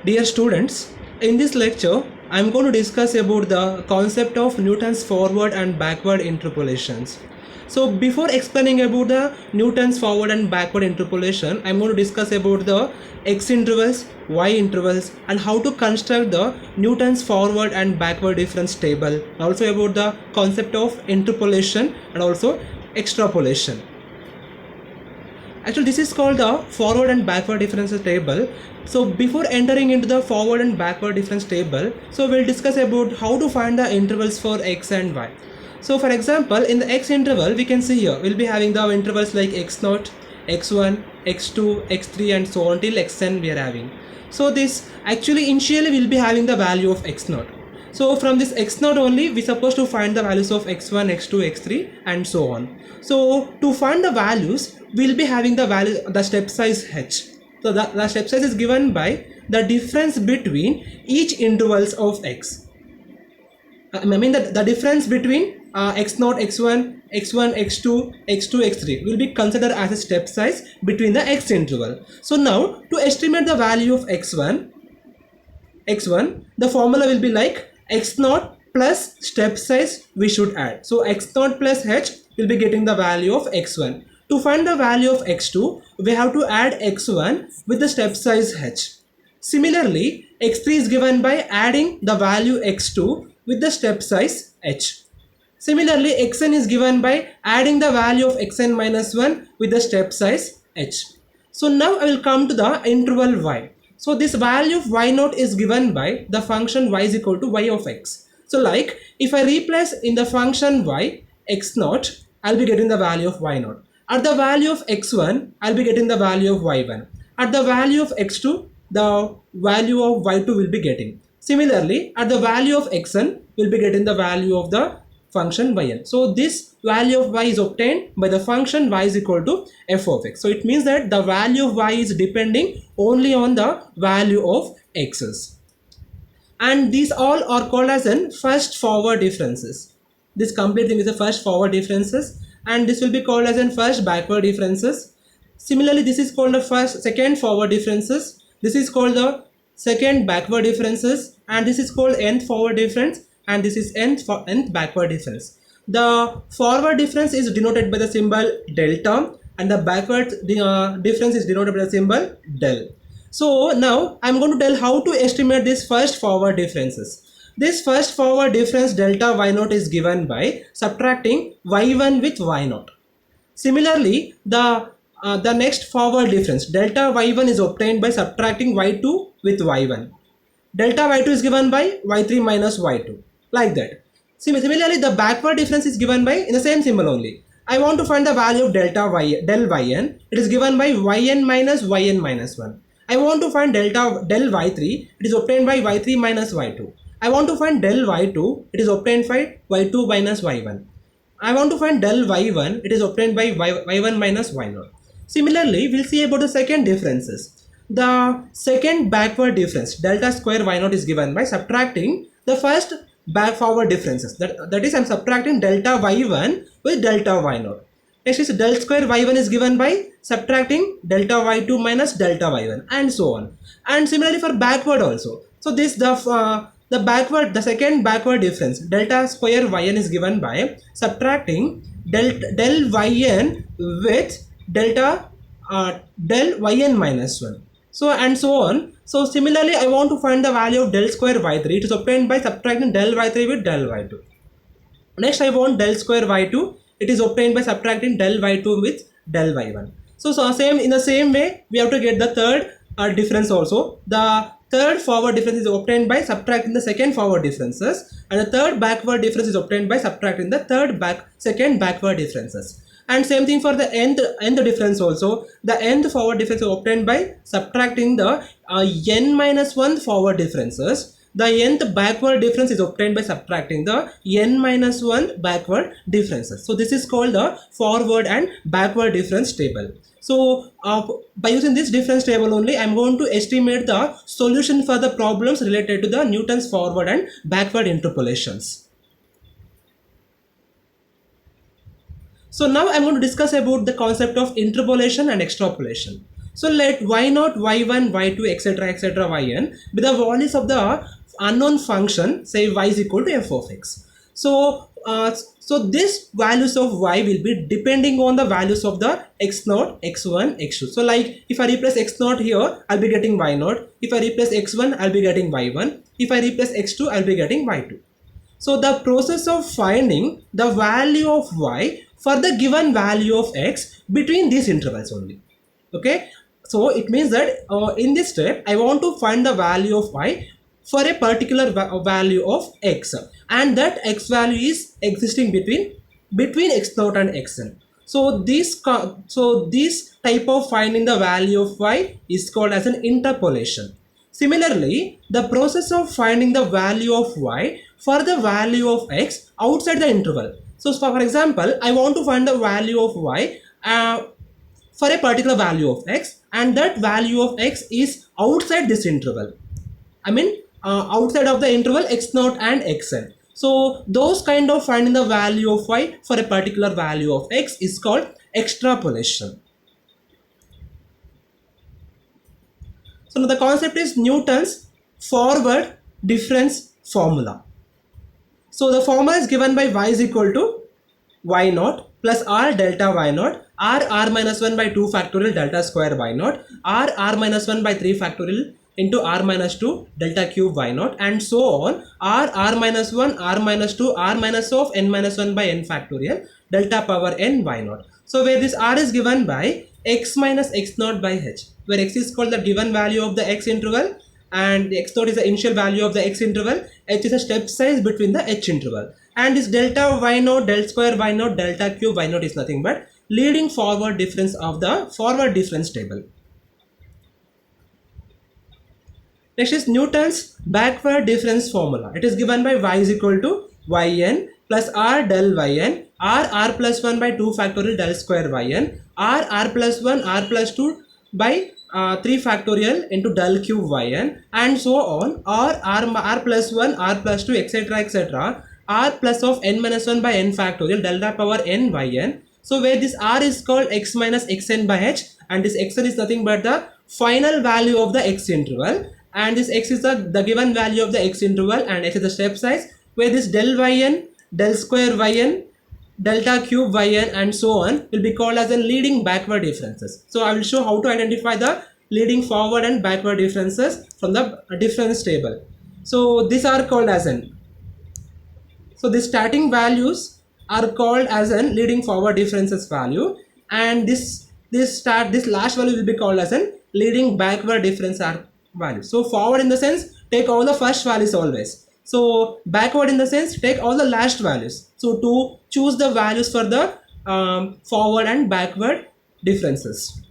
Dear students, in this lecture, I am going to discuss about the concept of Newton's forward and backward interpolations. So before explaining about the Newton's forward and backward interpolation, I am going to discuss about the x intervals, y intervals and how to construct the Newton's forward and backward difference table. Also about the concept of interpolation and also extrapolation. Actually, this is called the forward and backward differences table. So before entering into the forward and backward difference table, so we'll discuss about how to find the intervals for x and y. So for example, in the x interval, we can see here, we'll be having the intervals like x0, x1, x2, x3 and so on till xn we are having. So this actually initially we'll be having the value of x0. So from this x0 only, we supposed to find the values of x1, x2, x3 and so on. So to find the values, we'll be having the value, the step size h. So the step size is given by the difference between each intervals of x. I mean that the difference between x0, x1, x1, x2, x2, x3 will be considered as a step size between the x interval. So now to estimate the value of x1, the formula will be like x0 plus step size we should add. So x0 plus h will be getting the value of x1. To find the value of x2, we have to add x1 with the step size h. Similarly, x3 is given by adding the value x2 with the step size h. Similarly, xn is given by adding the value of xn minus 1 with the step size h. So now I will come to the interval y. So this value of y0 is given by the function y is equal to y of x. So like if I replace in the function y x0, I'll be getting the value of y0. At the value of x1, I'll be getting the value of y1. At the value of x2, the value of y2 will be getting. Similarly, at the value of xn, we'll be getting the value of the function yn. So this value of y is obtained by the function y is equal to f of x. So it means that the value of y is depending only on the value of x's. And these all are called as an first forward differences. This complete thing is the first forward differences, and this will be called as an first backward differences. Similarly, this is called the second forward differences. This is called the second backward differences, and this is called nth forward difference, and this is nth backward difference. The forward difference is denoted by the symbol delta, and the backward difference is denoted by the symbol del. So now I'm going to tell how to estimate this first forward differences. This first forward difference delta y0 is given by subtracting y1 with y0. Similarly, the next forward difference delta y1 is obtained by subtracting y2 with y1. Delta y2 is given by y3 minus y2, like that. Similarly, the backward difference is given by in the same symbol only. I want to find the value of del yn. It is given by yn minus 1. I want to find del y3. It is obtained by y3 minus y2. I want to find del y2. It is obtained by y2 minus y1. I want to find del y1. It is obtained by y1 minus y0. Similarly, we'll see about the second differences. The second backward difference delta square y0 is given by subtracting the first forward differences. That is, I'm subtracting delta y1 with delta y0. Next is del square y1 is given by subtracting delta y2 minus delta y1 and so on. And similarly for backward also. So this the second backward difference delta square yn is given by subtracting del yn with delta del yn minus 1. So and so on. So similarly, I want to find the value of del square y3. It is obtained by subtracting del y3 with del y2. Next, I want del square y2. It is obtained by subtracting del y2 with del y1. So same in the same way, we have to get the third difference also. The third forward difference is obtained by subtracting the second forward differences, and the third backward difference is obtained by subtracting the second backward differences. And same thing for the nth difference also. The nth forward difference is obtained by subtracting the n minus 1 forward differences. The nth backward difference is obtained by subtracting the n minus 1 backward differences. So this is called the forward and backward difference table. So by using this difference table only, I am going to estimate the solution for the problems related to the Newton's forward and backward interpolations. So now I'm going to discuss about the concept of interpolation and extrapolation. So let y0, y1, y2, etc., etc., yn be the values of the unknown function, say y is equal to f of x. So these values of y will be depending on the values of the x0, x1, x2. So like if I replace x0 here, I'll be getting y0. If I replace x1, I'll be getting y1. If I replace x2, I'll be getting y2. So the process of finding the value of y for the given value of x between these intervals only. Okay, so it means that in this step I want to find the value of y for a particular value of x, and that x value is existing between x0 and xn. So this type of finding the value of y is called as an interpolation. Similarly, the process of finding the value of y for the value of x outside the interval. So for example, I want to find the value of y for a particular value of x, and that value of x is outside this interval. I mean outside of the interval x0 and xn. So those kind of finding the value of y for a particular value of x is called extrapolation. So now the concept is Newton's forward difference formula. So the formula is given by y is equal to y naught plus r delta y naught, r minus 1 by 2 factorial delta square y naught, r minus 1 by 3 factorial into r minus 2 delta cube y naught, and so on, r minus 1, r minus 2, r minus of n minus 1 by n factorial delta power n y naught. So where this r is given by x minus x naught by h, where x is called the given value of the x interval and the x naught is the initial value of the x interval, h is a step size between the h interval, and this delta y naught, del square y naught, delta cube y naught is nothing but leading forward difference of the forward difference table. Next is Newton's backward difference formula. It is given by y is equal to yn plus r del yn, r plus 1 by 2 factorial del square yn, r plus 1, r plus 2 by 3 factorial into del cube yn, and so on, or r plus 1, r plus 2, etc., etc., r plus of n minus 1 by n factorial delta power n yn. So where this r is called x minus xn by h, and this xn is nothing but the final value of the x interval, and this x is the given value of the x interval, and x is the step size, where this del yn, del square yn, delta cube yn, and so on will be called as a leading backward differences. So I will show how to identify the leading forward and backward differences from the difference table. So these are called as an, so the starting values are called as an leading forward differences value, and this last value will be called as an leading backward difference value. So forward in the sense take all the first values always. So backward in the sense take all the last values. So to choose the values for the forward and backward differences.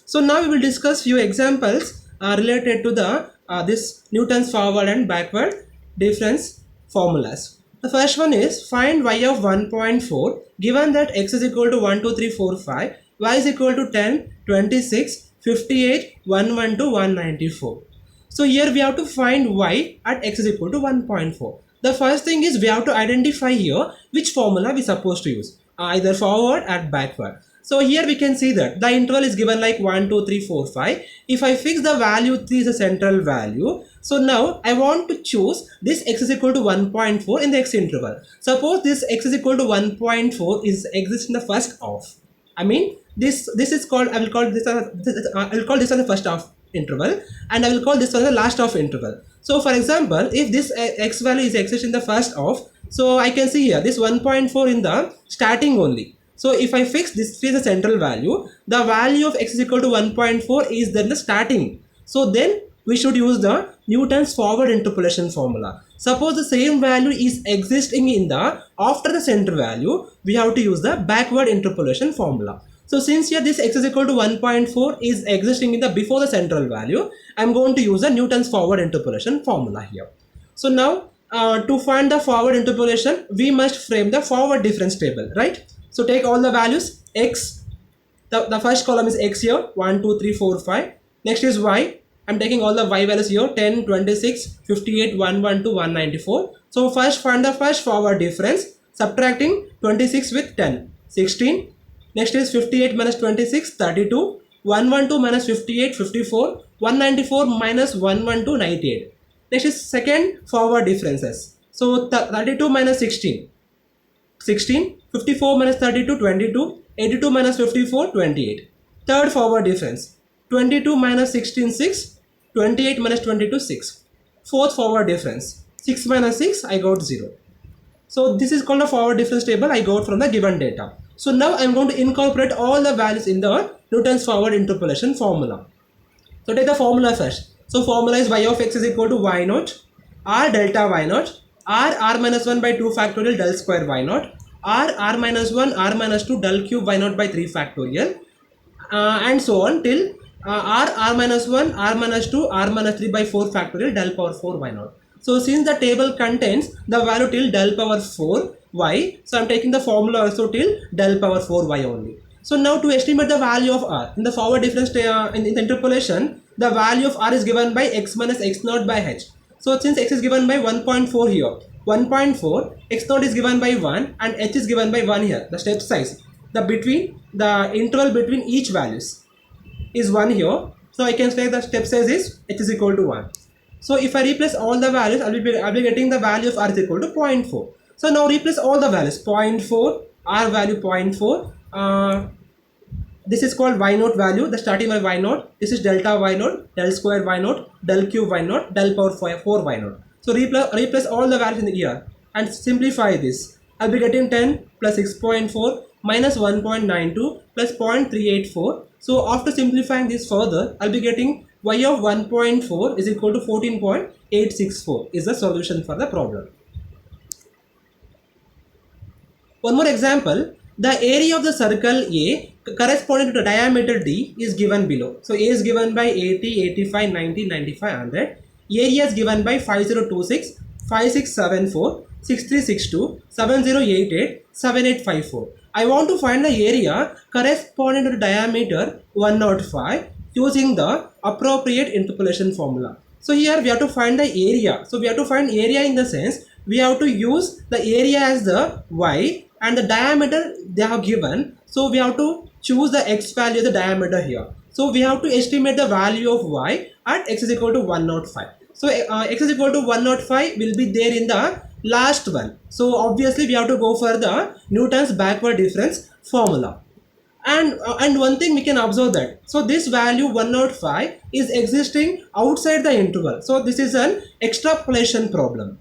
So now we will discuss few examples related to the this Newton's forward and backward difference formulas. The first one is find y of 1.4 given that x is equal to 1, 2, 3, 4, 5, y is equal to 10, 26, 58, 112, 194. So here we have to find y at x is equal to 1.4. The first thing is we have to identify here which formula we supposed to use, either forward or backward. So here we can see that the interval is given like 1, 2, 3, 4, 5. If I fix the value 3 is a central value, so now I want to choose this x is equal to 1.4 in the x interval. Suppose this x is equal to 1.4 is exists in the first half. I mean this is called, I will call this as the first half interval, and I will call this one the last half interval. So for example, if this x value is exists in the first half, so I can see here this 1.4 in the starting only. So if I fix this 3 as a central value, the value of x is equal to 1.4 is then the starting. So then we should use the Newton's forward interpolation formula. Suppose the same value is existing in the after the center value, we have to use the backward interpolation formula. So since here this x is equal to 1.4 is existing in the before the central value, I am going to use the Newton's forward interpolation formula here. So now to find the forward interpolation, we must frame the forward difference table, right? So take all the values x, the first column is x here, 1, 2, 3, 4, 5. Next is y. I'm taking all the y values here, 10, 26, 58, 112, 194. So first find the first forward difference, subtracting 26 with 10, 16, Next is 58 minus 26, 32. 112 minus 58, 54. 194 minus 112, 98. Next is second forward differences. So 32 minus 16, 16. 54 minus 32, 22. 82 minus 54, 28. Third forward difference. 22 minus 16, 6. 28 minus 22, 6. Fourth forward difference. 6 minus 6, I got 0. So this is called a forward difference table I got from the given data. So now I am going to incorporate all the values in the Newton's forward interpolation formula. So take the formula first. So formula is y of x is equal to y naught r delta y naught r minus 1 by 2 factorial del square y naught r minus 1 r minus 2 del cube y naught by 3 factorial and so on till r minus 1 r minus 2 r minus 3 by 4 factorial del power 4 y naught. So since the table contains the value till del power 4 y, so I am taking the formula also till del power 4 y only. So now to estimate the value of r in the forward difference in the interpolation, the value of r is given by x minus x naught by h. So since x is given by 1.4 here, 1.4, x naught is given by 1 and h is given by 1 here. The step size, the interval between each values is 1 here. So I can say the step size is h is equal to 1. So if I replace all the values, I'll be getting the value of r is equal to 0.4. So now replace all the values. 0.4, r value 0.4. This is called y naught value, the starting by y naught. This is delta y naught, del square y naught, del cube y naught, del power 4 y naught. So replace all the values in the here and simplify this. I'll be getting 10 plus 6.4 minus 1.92 plus 0.384. So after simplifying this further, I'll be getting y of 1.4 is equal to 14.864 is the solution for the problem. One more example, the area of the circle A corresponding to the diameter D is given below. So A is given by 80, 85, 90, 95, 100. Area is given by 5026, 5674, 6362, 7088, 7854. I want to find the area corresponding to the diameter 105 using the appropriate interpolation formula. So here we have to find the area. So we have to find area in the sense we have to use the area as the y and the diameter they have given. So we have to choose the x value of the diameter here. So we have to estimate the value of y at x is equal to 105. So x is equal to 105 will be there in the last one. So obviously we have to go for the Newton's backward difference formula. And one thing we can observe that, so this value 105 is existing outside the interval. So this is an extrapolation problem.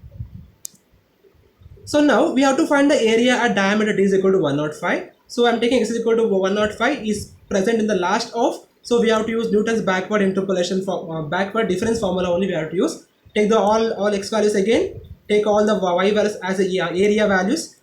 So now we have to find the area at diameter d is equal to 105. So I am taking x is equal to 105 is present in the last of. So we have to use Newton's backward interpolation for backward difference formula only we have to use. Take the all x values again. Take all the y values as the area values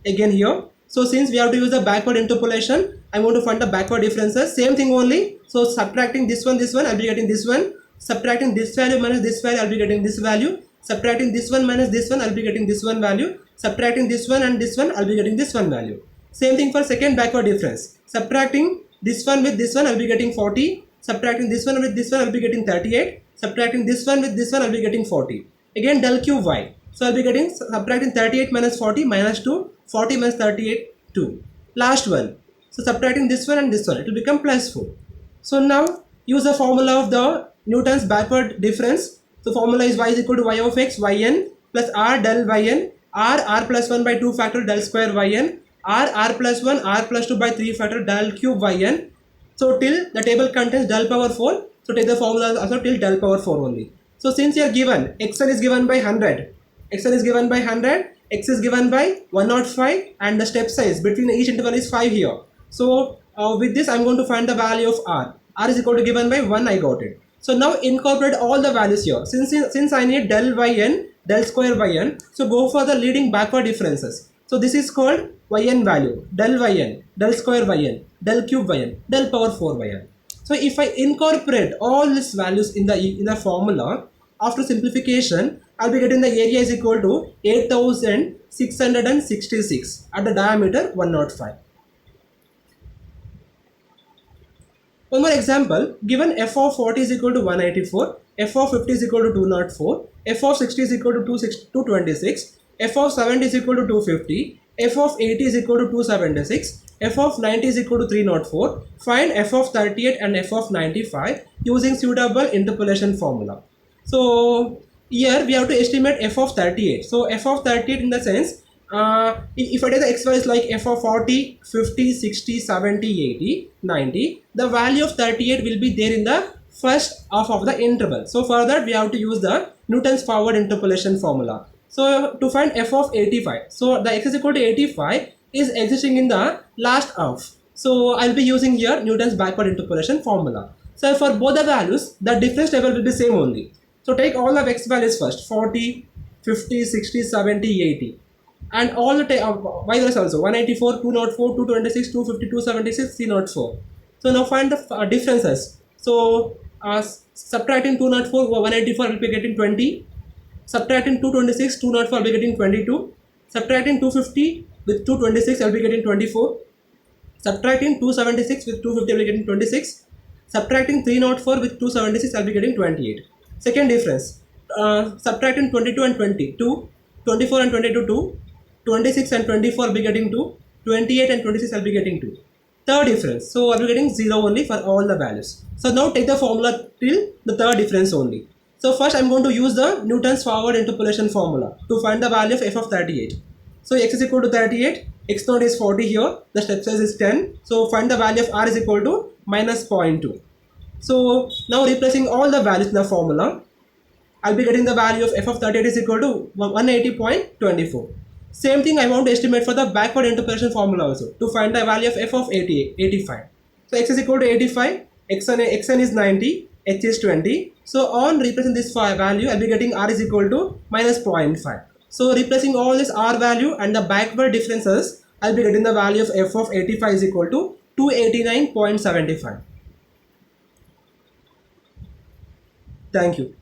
again here. So since we have to use the backward interpolation, I want to find the backward differences. Same thing only. So subtracting this one, I'll be getting this one. Subtracting this value minus this value, I'll be getting this value. Subtracting this one minus this one, I'll be getting this one value. Subtracting this one and this one, I'll be getting this one value. Same thing for second backward difference. Subtracting this one with this one, I'll be getting 40. Subtracting this one with this one, I'll be getting 38. Subtracting this one with this one, I'll be getting 40. Again del cube y. So I'll be getting subtracting 38 minus 40 minus 2. 40 minus 38, 2. Last one. So subtracting this one and this one, it will become plus 4. So now use the formula of the Newton's backward difference. So formula is y is equal to y of x yn plus r del yn r plus 1 by 2 factorial del square yn r plus 1 r plus 2 by 3 factorial del cube yn. So till the table contains del power 4. So take the formula also till del power 4 only. So since you are given xn is given by 100, xn is given by 100, x is given by 105 and the step size between each interval is 5 here. So with this I am going to find the value of r. R is equal to given by 1, I got it. So now incorporate all the values here. Since I need del yn, del square yn, so go for the leading backward differences. So this is called yn value, del yn, del square yn, del cube yn, del power 4 yn. So if I incorporate all these values in the formula, after simplification, I'll be getting the area is equal to 8666 at the diameter 105. One more example, given f of 40 is equal to 184, f of 50 is equal to 204, f of 60 is equal to 226, f of 70 is equal to 250, f of 80 is equal to 276, f of 90 is equal to 304. Find f of 38 and f of 95 using suitable interpolation formula. So here we have to estimate f of 38. So f of 38 in the sense, if I take the x values like f of 40, 50, 60, 70, 80, 90, the value of 38 will be there in the first half of the interval. So for that we have to use the Newton's forward interpolation formula. So to find f of 85, so the x is equal to 85 is existing in the last half. So I'll be using here Newton's backward interpolation formula. So for both the values, the difference table will be same only. So take all of x values first, 40, 50, 60, 70, 80. And all the y values also, 184, 204, 226, 250, 276, 304. So now find the differences. So subtracting 204, 184 will be getting 20. Subtracting 226, 204 will be getting 22. Subtracting 250 with 226 I will be getting 24. Subtracting 276 with 250 I will be getting 26. Subtracting 304 with 276 I will be getting 28. Second difference, subtracting 22 and 22, 24 and 22 2, 26 and 24 I will be getting 2, 28 and 26 I will be getting 2. Third difference, so I will be getting 0 only for all the values. So now take the formula till the third difference only. So first I am going to use the Newton's forward interpolation formula to find the value of f of 38. So x is equal to 38, x naught is 40 here, the step size is 10. So find the value of r is equal to minus 0.2. So now replacing all the values in the formula, I'll be getting the value of f of 38 is equal to 180.24. Same thing I want to estimate for the backward interpolation formula also to find the value of f of 85. So x is equal to 85, xn is 90, h is 20. So on replacing this value, I'll be getting r is equal to minus 0.5. So replacing all this r value and the backward differences, I'll be getting the value of f of 85 is equal to 289.75. Thank you.